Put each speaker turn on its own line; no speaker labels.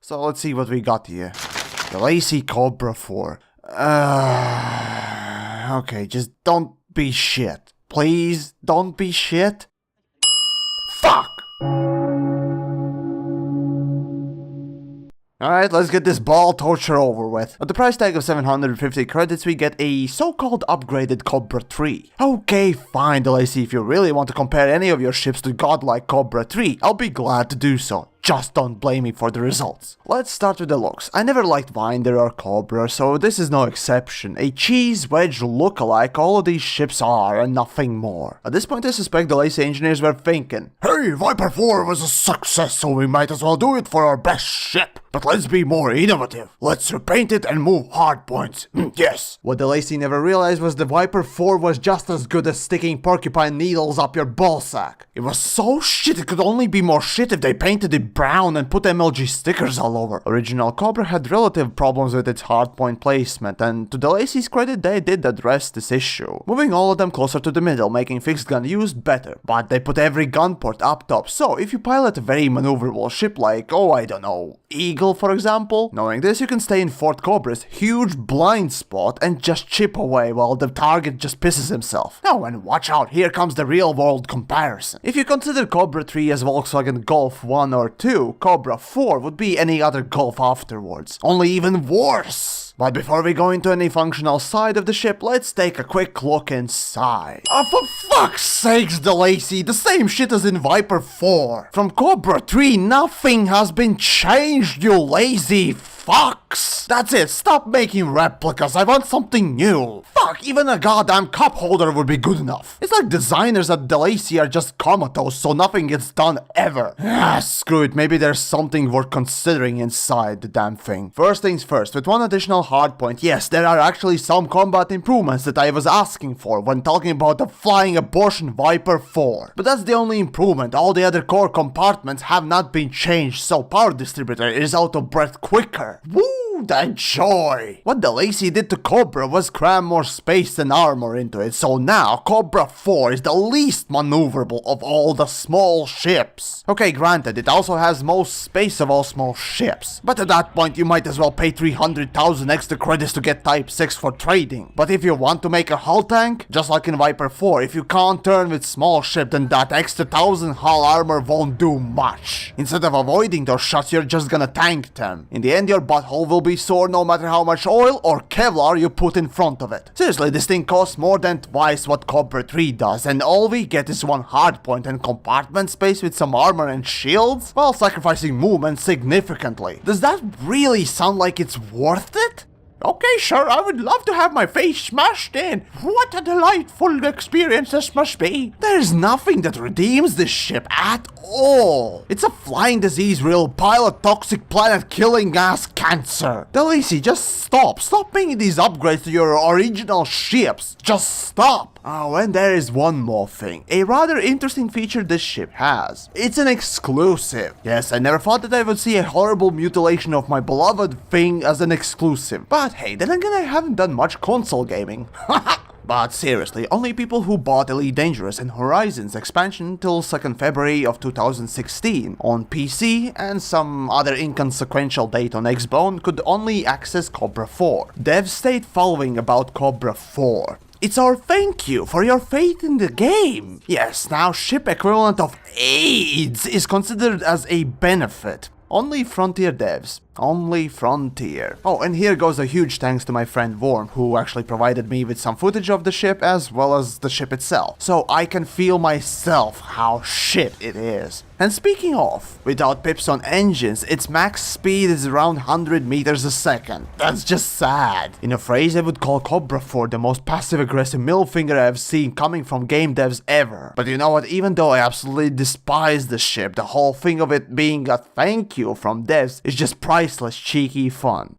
So let's see what we got here. The lazy Cobra 4. Okay, just don't be shit. Please, don't be shit. Fuck! Alright, let's get this ball torture over with. At the price tag of 750 credits, we get a so-called upgraded Cobra 3. Okay, fine, Delacy, if you really want to compare any of your ships to godlike Cobra 3, I'll be glad to do so. Just don't blame me for the results. Let's start with the looks. I never liked Winder or Cobra, so this is no exception. A cheese wedge look-alike all of these ships are, and nothing more. At this point, I suspect the Lacy engineers were thinking, hey, Viper 4 was a success, so we might as well do it for our best ship. But let's be more innovative. Let's repaint it and move hardpoints. Yes. What the Lacy never realized was the Viper 4 was just as good as sticking porcupine needles up your ballsack. It was so shit, it could only be more shit if they painted it brown and put MLG stickers all over. Original Cobra had relative problems with its hardpoint placement, and to the Lacy's credit, they did address this issue, moving all of them closer to the middle, making fixed gun use better. But they put every gun port up top, so if you pilot a very maneuverable ship like, oh, I don't know, Eagle for example, knowing this, you can stay in Fort Cobra's huge blind spot and just chip away while the target just pisses himself. Now, and watch out, here comes the real world comparison. If you consider Cobra 3 as Volkswagen Golf 1 or 2, Cobra 4 would be any other Golf afterwards, only even worse. But before we go into any functional side of the ship, let's take a quick look inside. Oh, for fuck's sakes, the Lacy, the same shit as in Viper 4. From Cobra 3, nothing has been changed, you lazy fucks. That's it, stop making replicas, I want something new. Fuck, even a goddamn cup holder would be good enough. It's like designers at the Lacy are just comatose, so nothing gets done ever. Screw it, maybe there's something worth considering inside the damn thing. First things first, with one additional hardpoint, yes, there are actually some combat improvements that I was asking for when talking about the flying abortion Viper 4. But that's the only improvement, all the other core compartments have not been changed, so power distributor is out of breath quicker. Woo, the joy! What the Lacy did to Cobra was cram more space and armor into it, so now Cobra 4 is the least maneuverable of all the small ships. Okay, granted, it also has most space of all small ships, but at that point you might as well pay 300,000 extra credits to get Type 6 for trading. But if you want to make a hull tank, just like in Viper 4, if you can't turn with small ship, then that extra 1,000 hull armor won't do much. Instead of avoiding those shots, you're just gonna tank them. In the end, your butthole will be sore no matter how much oil or Kevlar you put in front of it. Seriously, this thing costs more than twice what Cobra 3 does, and all we get is one hardpoint and compartment space with some armor and shields, while sacrificing movement significantly. Does that really sound like it's worth it? Okay, sure, I would love to have my face smashed in. What a delightful experience this must be. There's nothing that redeems this ship at all. It's a flying disease riddle pile of toxic planet killing ass cancer. The Lacy, just stop. Stop making these upgrades to your original ships. Just stop. Oh, and there is one more thing. A rather interesting feature this ship has. It's an exclusive. Yes, I never thought that I would see a horrible mutilation of my beloved thing as an exclusive. But hey, then again, I haven't done much console gaming. But seriously, only people who bought Elite Dangerous and Horizons expansion till 2nd February of 2016 on PC and some other inconsequential date on Xbone could only access Cobra 4. Devs state following about Cobra 4. It's our thank you for your faith in the game. Yes, now ship equivalent of AIDS is considered as a benefit. Only Frontier devs. Only Frontier. Oh, and here goes a huge thanks to my friend Worm, who actually provided me with some footage of the ship as well as the ship itself, so I can feel myself how shit it is. And speaking of, without pips on engines, its max speed is around 100 meters a second. That's just sad. In a phrase, I would call Cobra 4 the most passive-aggressive middle finger I have seen coming from game devs ever. But you know what, even though I absolutely despise the ship, the whole thing of it being a thank you from devs is just priceless cheeky fun.